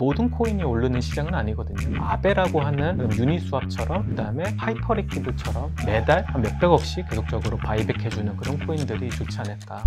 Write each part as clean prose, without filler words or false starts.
모든 코인이 오르는 시장은 아니거든요. 아베라고 하는 유니스왑처럼, 그 다음에 하이퍼리퀴드처럼 매달 한 몇백억씩 계속적으로 바이백해주는 그런 코인들이 좋지 않을까.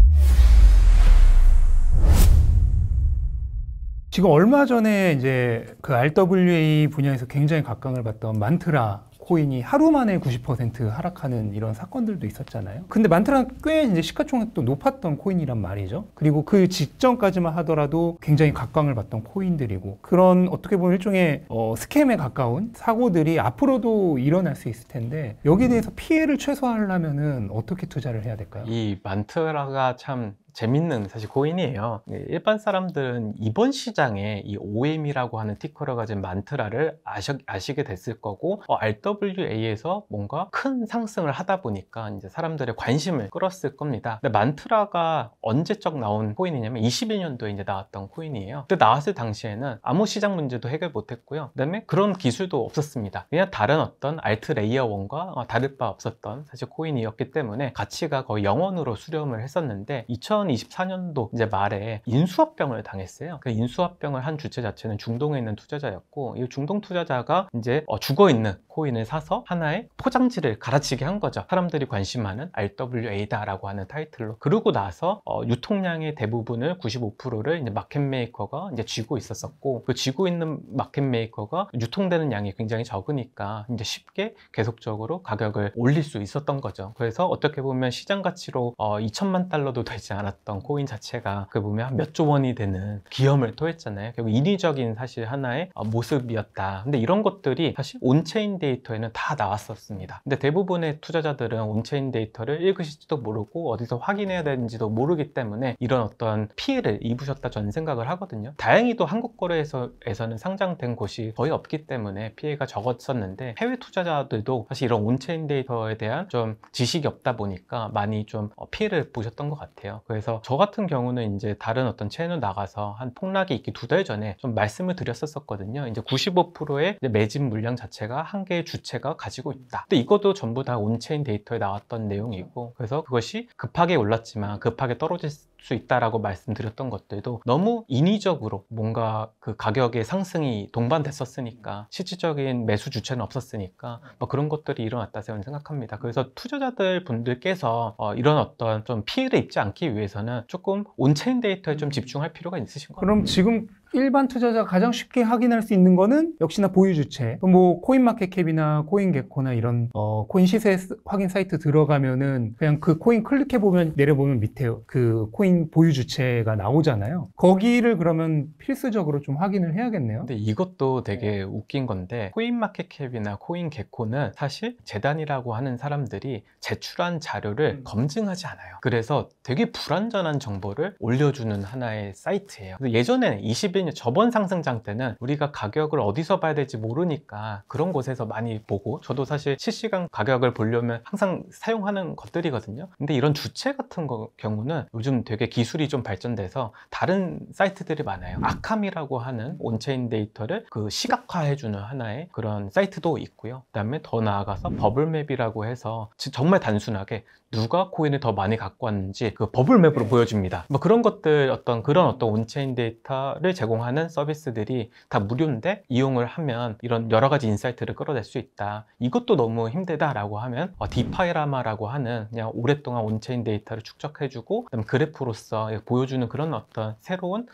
지금 얼마 전에 이제 그 RWA 분야에서 굉장히 각광을 받던 만트라 코인이 하루 만에 90% 하락하는 이런 사건들도 있었잖아요. 근데 만트라는 꽤 이제 시가총액도 높았던 코인이란 말이죠. 그리고 그 직전까지만 하더라도 굉장히 각광을 받던 코인들이고, 그런 어떻게 보면 일종의 스캠에 가까운 사고들이 앞으로도 일어날 수 있을 텐데, 여기에 대해서 피해를 최소화하려면은 어떻게 투자를 해야 될까요? 이 만트라가 참 재밌는 사실 코인이에요. 일반 사람들은 이번 시장에 이 OM이라고 하는 티커를 가진 만트라를 아시게 됐을 거고, RWA에서 뭔가 큰 상승을 하다 보니까 이제 사람들의 관심을 끌었을 겁니다. 근데 만트라가 언제적 나온 코인이냐면 21년도에 이제 나왔던 코인이에요. 근데 나왔을 당시에는 아무 시장 문제도 해결 못했고요. 그다음에 그런 기술도 없었습니다. 그냥 다른 어떤 알트 레이어 1과 다를 바 없었던 사실 코인이었기 때문에 가치가 거의 0원으로 수렴을 했었는데, 2024년도 이제 말에 인수합병을 당했어요. 그 인수합병을 한 주체 자체는 중동에 있는 투자자였고, 이 중동 투자자가 이제 죽어있는 코인을 사서 하나의 포장지를 갈아치게 한 거죠. 사람들이 관심하는 RWA다라고 하는 타이틀로. 그러고 나서 유통량의 대부분을 95%를 이제 마켓메이커가 이제 쥐고 있었고, 그 쥐고 있는 마켓메이커가 유통되는 양이 굉장히 적으니까 이제 쉽게 계속적으로 가격을 올릴 수 있었던 거죠. 그래서 어떻게 보면 시장 가치로 2천만 달러도 되지 않았던 코인 자체가 그 보면 한 몇 조 원이 되는 기염을 토했잖아요. 결국 인위적인 사실 하나의 모습이었다. 근데 이런 것들이 사실 온체인 데이터에는 다 나왔었습니다. 근데 대부분의 투자자들은 온체인 데이터를 읽으실지도 모르고 어디서 확인해야 되는지도 모르기 때문에 이런 어떤 피해를 입으셨다 저는 생각을 하거든요. 다행히도 한국 거래소에서는 상장된 곳이 거의 없기 때문에 피해가 적었었는데, 해외 투자자들도 사실 이런 온체인 데이터에 대한 좀 지식이 없다 보니까 많이 좀 피해를 보셨던 것 같아요. 그래서 저 같은 경우는 이제 다른 어떤 채널 나가서 한 폭락이 있기 2달 전에 좀 말씀을 드렸었거든요. 이제 95%의 매집 물량 자체가 한 개의 주체가 가지고 있다. 근데 이것도 전부 다 온체인 데이터에 나왔던 내용이고, 그래서 그것이 급하게 올랐지만 급하게 떨어질 수 있다라고 말씀드렸던 것들도 너무 인위적으로 뭔가 그 가격의 상승이 동반됐었으니까, 실질적인 매수 주체는 없었으니까 뭐 그런 것들이 일어났다 저는 생각합니다. 그래서 투자자들 분들께서 이런 어떤 좀 피해를 입지 않기 위해서는 조금 온체인 데이터에 좀 집중할 필요가 있으신 것 같아요. 그럼 지금 일반 투자자가 가장 쉽게 확인할 수 있는 거는 역시나 보유 주체, 뭐 코인마켓캡이나 코인게코나 이런 코인 시세 확인 사이트 들어가면은 그냥 그 코인 클릭해 보면, 내려보면 밑에 그 코인 보유 주체가 나오잖아요. 거기를 그러면 필수적으로 좀 확인을 해야겠네요. 근데 이것도 되게 웃긴 건데, 코인마켓캡이나 코인게코는 사실 재단이라고 하는 사람들이 제출한 자료를 검증하지 않아요. 그래서 되게 불완전한 정보를 올려주는 하나의 사이트예요. 예전에 21년 저번 상승장 때는 우리가 가격을 어디서 봐야 될지 모르니까 그런 곳에서 많이 보고, 저도 사실 실시간 가격을 보려면 항상 사용하는 것들이거든요. 근데 이런 주체 같은 경우는 요즘 되게 기술이 좀 발전돼서 다른 사이트들이 많아요. 아캄이라고 하는 온체인 데이터를 그 시각화해주는 하나의 그런 사이트도 있고요. 그 다음에 더 나아가서 버블맵이라고 해서 정말 단순하게 누가 코인을 더 많이 갖고 왔는지 그 버블맵으로 보여줍니다. 뭐 그런 것들, 그런 어떤 온체인 데이터를 제공하는 서비스들이 다 무료인데, 이용을 하면 이런 여러 가지 인사이트를 끌어낼 수 있다. 이것도 너무 힘들다라고 하면 디파이라마라고 하는 그냥 오랫동안 온체인 데이터를 축적해주고 그다음 그래프로서 보여주는 그런 어떤 새로운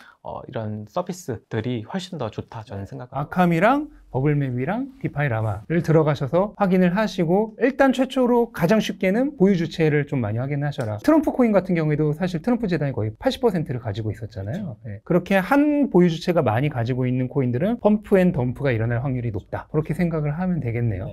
이런 서비스들이 훨씬 더 좋다 저는 생각합니다. 아캄이랑 버블맵이랑 디파이라마를 들어가셔서 확인을 하시고, 일단 최초로 가장 쉽게는 보유 주체를 좀 많이 확인하셔라. 트럼프 코인 같은 경우에도 사실 트럼프 재단이 거의 80%를 가지고 있었잖아요. 네. 그렇게 한 보유 주체가 많이 가지고 있는 코인들은 펌프 앤 덤프가 일어날 확률이 높다, 그렇게 생각을 하면 되겠네요.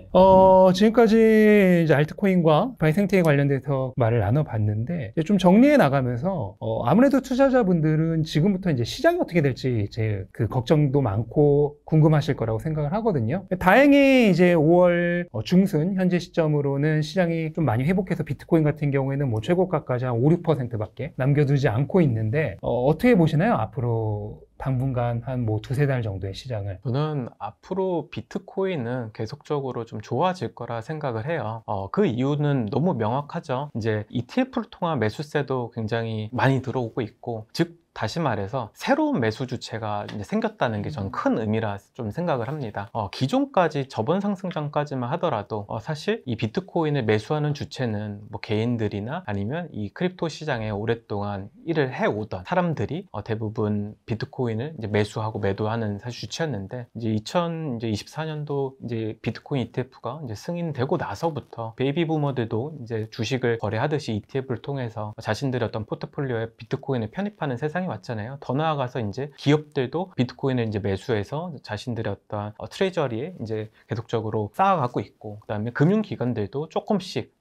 지금까지 이제 알트코인과 디파이 생태계 관련돼서 말을 나눠봤는데, 이제 좀 정리해 나가면서 아무래도 투자자분들은 지금부터 이제 시장이 어떻게 될지 이제 그 걱정도 많고 궁금하실 거라고 생각을 하거든요. 다행히 이제 5월 중순 현재 시점으로는 시장이 좀 많이 회복해서 비트코인 같은 경우에는 뭐 최고가까지 한 5, 6%밖에 남겨두지 않고 있는데, 어떻게 보시나요? 앞으로 당분간 한 뭐 2-3달 정도의 시장을. 저는 앞으로 비트코인은 계속적으로 좀 좋아질 거라 생각을 해요. 그 이유는 너무 명확하죠. 이제 ETF를 통한 매수세도 굉장히 많이 들어오고 있고, 즉 다시 말해서 새로운 매수 주체가 이제 생겼다는 게 저는 큰 의미라 좀 생각을 합니다. 기존까지 저번 상승장까지만 하더라도 사실 이 비트코인을 매수하는 주체는 뭐 개인들이나 아니면 이 크립토 시장에 오랫동안 일을 해오던 사람들이 대부분 비트코인을 이제 매수하고 매도하는 사실 주체였는데, 이제 2024년도 이제 비트코인 ETF가 이제 승인되고 나서부터 베이비 부머들도 이제 주식을 거래하듯이 ETF를 통해서 자신들의 어떤 포트폴리오에 비트코인을 편입하는 세상이 왔잖아요. 더 나아가서 이제 기업들도 비트코인을 이제 매수해서 자신들의 어떤 트레저리에 이제 계속적으로 쌓아가고 있고, 그다음에 금융기관들도 조금씩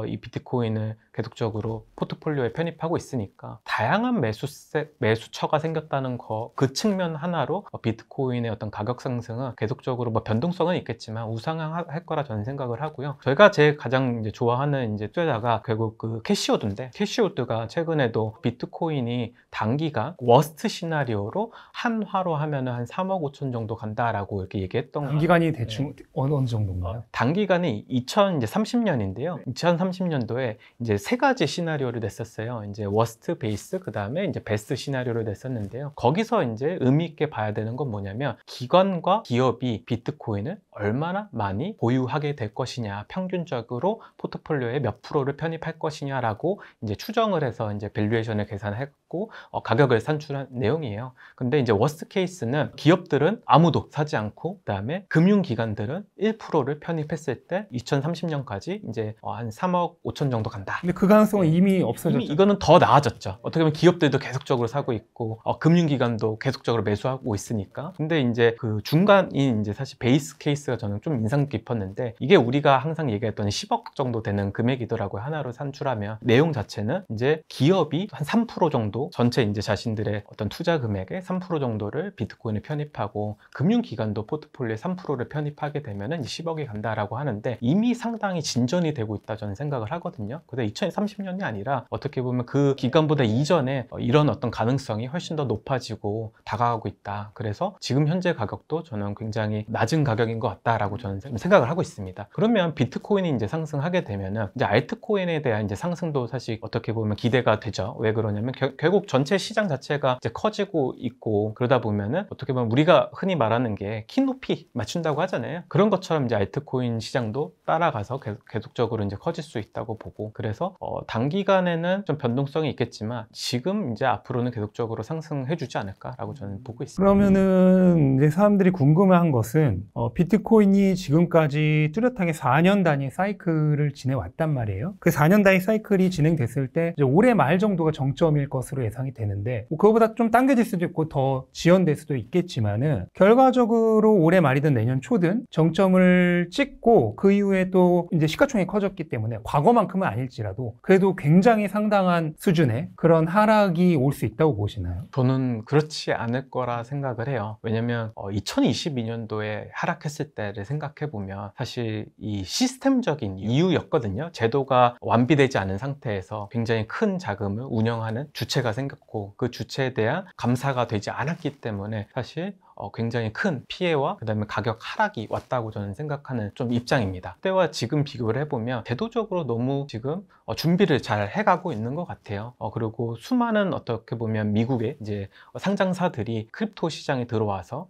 이 비트코인을 계속적으로 포트폴리오에 편입하고 있으니까 다양한 매수처가 생겼다는 그 측면 하나로 비트코인의 어떤 가격 상승은 계속적으로 뭐 변동성은 있겠지만 우상향할 거라 저는 생각을 하고요. 저희가 제일 가장 이제 좋아하는 이제 투자자가 결국 그 캐시우드인데, 캐시우드가 최근에도 비트코인이 단기간 워스트 시나리오로 한화로 하면은 한 3억 5천 정도 간다라고 이렇게 얘기했던 단기간이 대충 어느 정도인가요? 단기간이 2030년인데요. 2030년도에 이제 세 가지 시나리오를 냈었어요. 이제 워스트 베이스, 그 다음에 이제 베스트 시나리오를 냈었는데요. 거기서 이제 의미 있게 봐야 되는 건 뭐냐면, 기관과 기업이 비트코인을 얼마나 많이 보유하게 될 것이냐, 평균적으로 포트폴리오에 몇 프로를 편입할 것이냐라고 이제 추정을 해서 이제 밸류에이션을 계산했고 가격을 산출한 내용이에요. 근데 이제 워스트 케이스는 기업들은 아무도 사지 않고, 그다음에 금융기관들은 1%를 편입했을 때 2030년까지 이제 한 3억 5천 정도 간다. 근데 그 가능성은 이미 없어졌죠. 이미 이거는 더 나아졌죠. 어떻게 보면 기업들도 계속적으로 사고 있고 금융기관도 계속적으로 매수하고 있으니까. 근데 이제 그 중간인 이제 사실 베이스 케이스가 저는 좀 인상 깊었는데, 이게 우리가 항상 얘기했던 10억 정도 되는 금액이더라고요. 하나로 산출하면. 내용 자체는 이제 기업이 한 3% 정도 전체 이제 자신들의 어떤 투자 금액의 3% 정도를 비트코인에 편입하고, 금융기관도 포트폴리오에 3%를 편입하게 되면은 10억이 간다라고 하는데, 이미 상당히 진전이 되고 있다 저는 생각을 하거든요. 근데 2030년이 아니라 어떻게 보면 그 기간보다 이전에 이런 어떤 가능성이 훨씬 더 높아지고 다가가고 있다. 그래서 지금 현재 가격도 저는 굉장히 낮은 가격인 것 같다라고 저는 생각을 하고 있습니다. 그러면 비트코인이 이제 상승하게 되면은 이제 알트코인에 대한 이제 상승도 사실 어떻게 보면 기대가 되죠. 왜 그러냐면 결국 전체 시장 자체가 이제 커지고 있고, 그러다 보면은 어떻게 보면 우리가 흔히 말하는 게 키높이 맞춘다고 하잖아요. 그런 것처럼 이제 알트코인 시장도 따라가서 계속적으로 이제 커질 수 있다고 보고, 그래서 단기간에는 좀 변동성이 있겠지만 지금 이제 앞으로는 계속적으로 상승해주지 않을까라고 저는 보고 있습니다. 그러면은 이제 사람들이 궁금해한 것은 비트코인이 지금까지 뚜렷하게 4년 단위 사이클을 지내왔단 말이에요. 그 4년 단위 사이클이 진행됐을 때 이제 올해 말 정도가 정점일 것으로 예상이 되는데, 뭐 그거보다 좀 당겨질 수도 있고 더 지연될 수도 있겠지만은 결과적으로 올해 말이든 내년 초든 정점을 찍고 그 이후에 또 이제 시가총액이 커졌기 때문에 과거만큼은 아닐지라도 그래도 굉장히 상당한 수준의 그런 하락이 올 수 있다고 보시나요? 저는 그렇지 않을 거라 생각을 해요. 왜냐면 2022년도에 하락했을 때를 생각해 보면 사실 이 시스템적인 이유였거든요. 제도가 완비되지 않은 상태에서 굉장히 큰 자금을 운영하는 주체가 생겼고, 그 주체에 대한 감사가 되지 않았기 때문에 사실 굉장히 큰 피해와 그다음에 가격 하락이 왔다고 저는 생각하는 좀 입장입니다. 그때와 지금 비교를 해보면 제도적으로 너무 지금 준비를 잘 해가고 있는 것 같아요. 그리고 수많은 어떻게 보면 미국의 이제 상장사들이 크립토 시장에 들어와서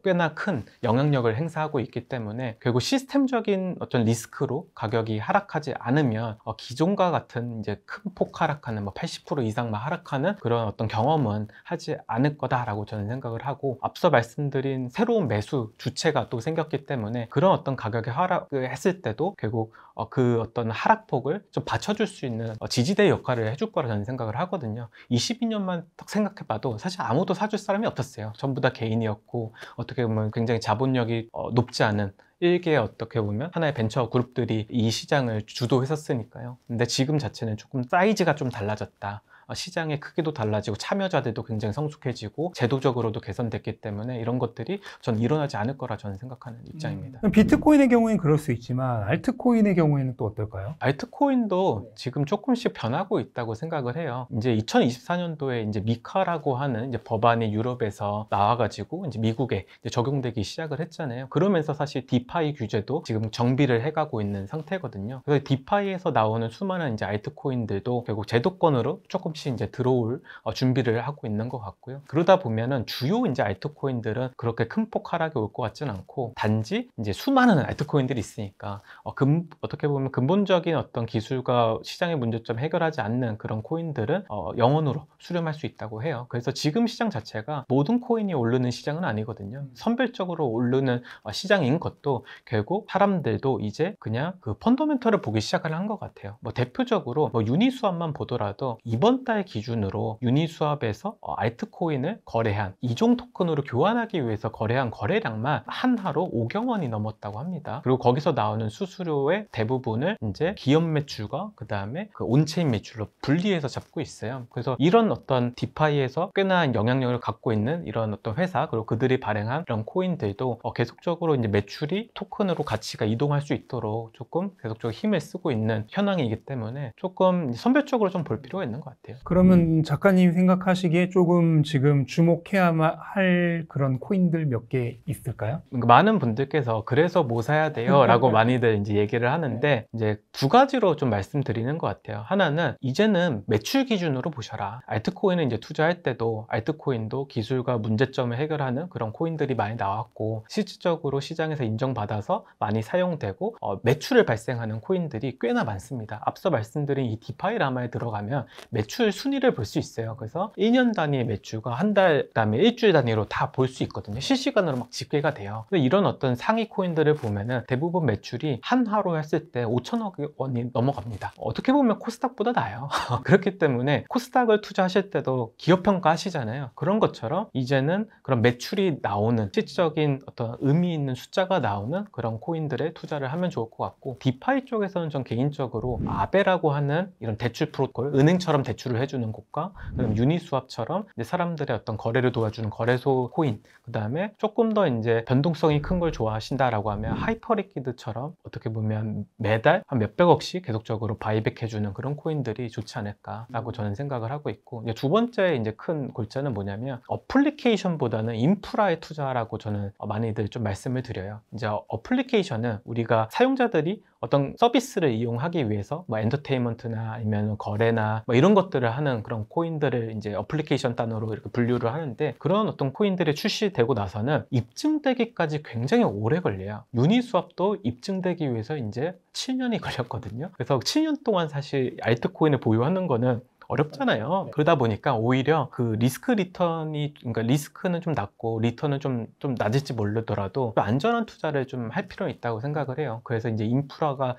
꽤나 큰 영향력을 행사하고 있기 때문에 결국 시스템적인 어떤 리스크로 가격이 하락하지 않으면 기존과 같은 이제 큰 폭 하락하는 80% 이상만 하락하는 그런 어떤 경험은 하지 않을 거다라고 저는 생각을 하고, 앞서 말씀드린 새로운 매수 주체가 또 생겼기 때문에 그런 어떤 가격의 하락을 했을 때도 결국 그 어떤 하락폭을 좀 받쳐줄 수 있는 지지대 역할을 해줄 거라 저는 생각을 하거든요. 22년만 딱 생각해봐도 사실 아무도 사줄 사람이 없었어요. 전부 다 개인이었고, 어떻게 보면 굉장히 자본력이 높지 않은 일개 어떻게 보면 하나의 벤처 그룹들이 이 시장을 주도했었으니까요. 근데 지금 자체는 조금 사이즈가 좀 달라졌다. 시장의 크기도 달라지고 참여자들도 굉장히 성숙해지고 제도적으로도 개선됐기 때문에 이런 것들이 전 일어나지 않을 거라 저는 생각하는 입장입니다. 비트코인의 경우에는 그럴 수 있지만 알트코인의 경우에는 또 어떨까요? 알트코인도 지금 조금씩 변하고 있다고 생각을 해요. 이제 2024년도에 이제 미카라고 하는 이제 법안이 유럽에서 나와가지고 이제 미국에 이제 적용되기 시작을 했잖아요. 그러면서 사실 디파이 규제도 지금 정비를 해가고 있는 상태거든요. 그래서 디파이에서 나오는 수많은 이제 알트코인들도 결국 제도권으로 조금 조금씩 이제 들어올 준비를 하고 있는 것 같고요. 그러다 보면은 주요 이제 알트코인들은 그렇게 큰 폭 하락이 올 것 같지는 않고, 단지 이제 수많은 알트코인들이 있으니까 어떻게 보면 근본적인 어떤 기술과 시장의 문제점 해결하지 않는 그런 코인들은 영원으로 수렴할 수 있다고 해요. 그래서 지금 시장 자체가 모든 코인이 오르는 시장은 아니거든요. 선별적으로 오르는 시장인 것도 결국 사람들도 이제 그냥 그 펀더멘털을 보기 시작을 한 것 같아요. 뭐 대표적으로 뭐 유니스왑만 보더라도 이번 달 기준으로 유니스왑에서 알트코인을 거래한 이종 토큰으로 교환하기 위해서 거래한 거래량만 한 하루 5경 원이 넘었다고 합니다. 그리고 거기서 나오는 수수료의 대부분을 이제 기업 매출과 그 다음에 그 온체인 매출로 분리해서 잡고 있어요. 그래서 이런 어떤 디파이에서 꽤나 영향력을 갖고 있는 이런 어떤 회사, 그리고 그들이 발행한 이런 코인들도 계속적으로 이제 매출이 토큰으로 가치가 이동할 수 있도록 조금 계속적으로 힘을 쓰고 있는 현황이기 때문에 조금 선별적으로 좀 볼 필요가 있는 것 같아요. 그러면 작가님 생각하시기에 조금 지금 주목해야만 할 그런 코인들 몇 개 있을까요? 많은 분들께서 그래서 뭐 사야 돼요? 라고 많이들 이제 얘기를 하는데, 이제 두 가지로 좀 말씀드리는 것 같아요. 하나는 이제는 매출 기준으로 보셔라. 알트코인은 이제 투자할 때도 알트코인도 기술과 문제점을 해결하는 그런 코인들이 많이 나왔고, 실질적으로 시장에서 인정받아서 많이 사용되고 매출을 발생하는 코인들이 꽤나 많습니다. 앞서 말씀드린 이 디파이 라마에 들어가면 매출 순위를 볼 수 있어요. 그래서 1년 단위의 매출과 한 달, 그다음에 일주일 단위로 다 볼 수 있거든요. 실시간으로 막 집계가 돼요. 근데 이런 어떤 상위 코인들을 보면은 대부분 매출이 한 하루 했을 때 5천억 원이 넘어갑니다. 어떻게 보면 코스닥보다 나아요. 그렇기 때문에 코스닥을 투자하실 때도 기업 평가 하시잖아요. 그런 것처럼 이제는 그런 매출이 나오는 실질적인 어떤 의미 있는 숫자가 나오는 그런 코인들에 투자를 하면 좋을 것 같고, 디파이 쪽에서는 전 개인적으로 아베라고 하는 이런 대출 프로토콜, 은행처럼 대출을 해주는 곳과 그다음 유니스왑처럼 이제 사람들의 어떤 거래를 도와주는 거래소 코인, 그 다음에 조금 더 이제 변동성이 큰 걸 좋아하신다라고 하면 하이퍼리퀴드처럼 어떻게 보면 매달 한 몇백억씩 계속적으로 바이백 해주는 그런 코인들이 좋지 않을까라고 저는 생각을 하고 있고, 이제 두 번째 이제 큰 골자는 뭐냐면 어플리케이션보다는 인프라에 투자라고 저는 많이들 좀 말씀을 드려요. 이제 어플리케이션은 우리가 사용자들이 어떤 서비스를 이용하기 위해서 뭐 엔터테인먼트나 아니면 거래나 뭐 이런 것들을 하는 그런 코인들을 이제 어플리케이션 단어로 이렇게 분류를 하는데, 그런 어떤 코인들이 출시되고 나서는 입증되기까지 굉장히 오래 걸려요. 유니스왑도 입증되기 위해서 이제 7년이 걸렸거든요. 그래서 7년 동안 사실 알트코인을 보유하는 거는 어렵잖아요. 그러다 보니까 오히려 그 리스크 리턴이, 그러니까 리스크는 좀 낮고 리턴은 좀 낮을지 모르더라도 안전한 투자를 좀 할 필요는 있다고 생각을 해요. 그래서 이제 인프라가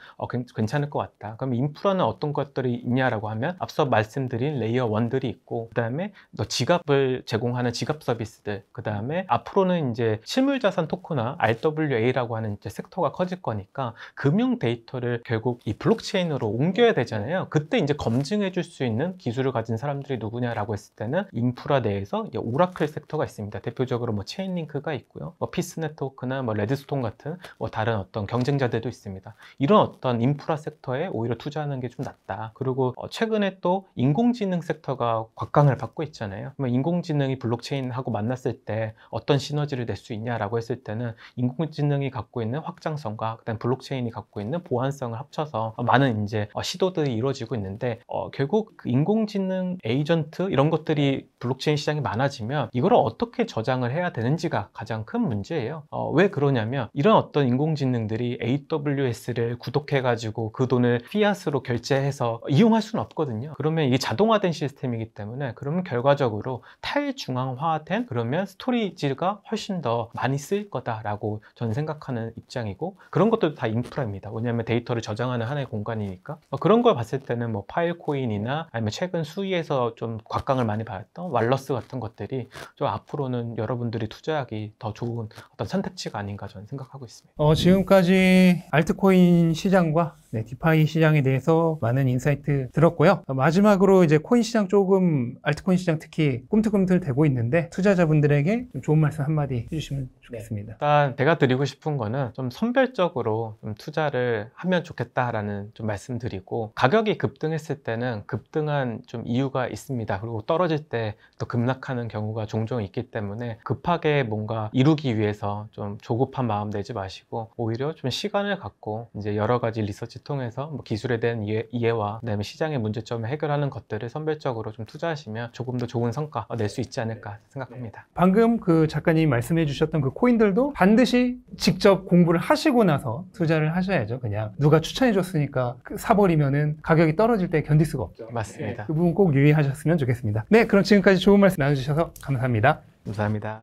괜찮을 것 같다. 그럼 인프라는 어떤 것들이 있냐라고 하면 앞서 말씀드린 레이어 1들이 있고, 그 다음에 지갑을 제공하는 지갑 서비스들, 그 다음에 앞으로는 이제 실물자산 토크나 RWA라고 하는 이제 섹터가 커질 거니까 금융 데이터를 결국 이 블록체인으로 옮겨야 되잖아요. 그때 이제 검증해 줄 수 있는 기술을 가진 사람들이 누구냐라고 했을 때는 인프라 내에서 오라클 섹터가 있습니다. 대표적으로 뭐 체인링크가 있고요, 뭐 피스 네트워크나 뭐 레드스톤 같은 뭐 다른 어떤 경쟁자들도 있습니다. 이런 어떤 인프라 섹터에 오히려 투자하는 게 좀 낫다. 그리고 최근에 또 인공지능 섹터가 곽강을 받고 있잖아요. 인공지능이 블록체인하고 만났을 때 어떤 시너지를 낼 수 있냐라고 했을 때는 인공지능이 갖고 있는 확장성과 그다음 블록체인이 갖고 있는 보안성을 합쳐서 많은 이제 시도들이 이루어지고 있는데, 결국 그 인공지능 에이전트 이런 것들이 블록체인 시장이 많아지면 이걸 어떻게 저장을 해야 되는지가 가장 큰 문제예요. 왜 그러냐면 이런 어떤 인공지능들이 AWS를 구독해가지고 그 돈을 피앗으로 결제해서 이용할 수는 없거든요. 그러면 이게 자동화된 시스템이기 때문에, 그러면 결과적으로 탈중앙화된 그러면 스토리지가 훨씬 더 많이 쓰일 거다라고 저는 생각하는 입장이고, 그런 것들도 다 인프라입니다. 왜냐하면 데이터를 저장하는 하나의 공간이니까. 그런 걸 봤을 때는 뭐 파일코인이나 아니면 최근 수위에서 좀 곽강을 많이 받았던 왈러스 같은 것들이 좀 앞으로는 여러분들이 투자하기 더 좋은 어떤 선택지가 아닌가 저는 생각하고 있습니다. 지금까지 알트코인 시장과 디파이 시장에 대해서 많은 인사이트 들었고요. 마지막으로 이제 코인 시장 조금, 알트코인 시장 특히 꿈틀꿈틀 되고 있는데 투자자분들에게 좀 좋은 말씀 한마디 해주시면 좋겠습니다. 일단 제가 드리고 싶은 거는 좀 선별적으로 좀 투자를 하면 좋겠다라는 좀 말씀드리고, 가격이 급등했을 때는 급등한 분명한 좀 이유가 있습니다. 그리고 떨어질 때 또 급락하는 경우가 종종 있기 때문에 급하게 뭔가 이루기 위해서 좀 조급한 마음 내지 마시고 오히려 좀 시간을 갖고 이제 여러 가지 리서치 통해서 뭐 기술에 대한 이해와 그다음에 시장의 문제점을 해결하는 것들을 선별적으로 좀 투자하시면 조금 더 좋은 성과 낼 수 있지 않을까 생각합니다. 방금 그 작가님이 말씀해 주셨던 그 코인들도 반드시 직접 공부를 하시고 나서 투자를 하셔야죠. 그냥 누가 추천해 줬으니까 사버리면은 가격이 떨어질 때 견딜 수가 없죠. 맞습니다. 그 부분 꼭 유의하셨으면 좋겠습니다. 네, 그럼 지금까지 좋은 말씀 나눠주셔서 감사합니다. 감사합니다.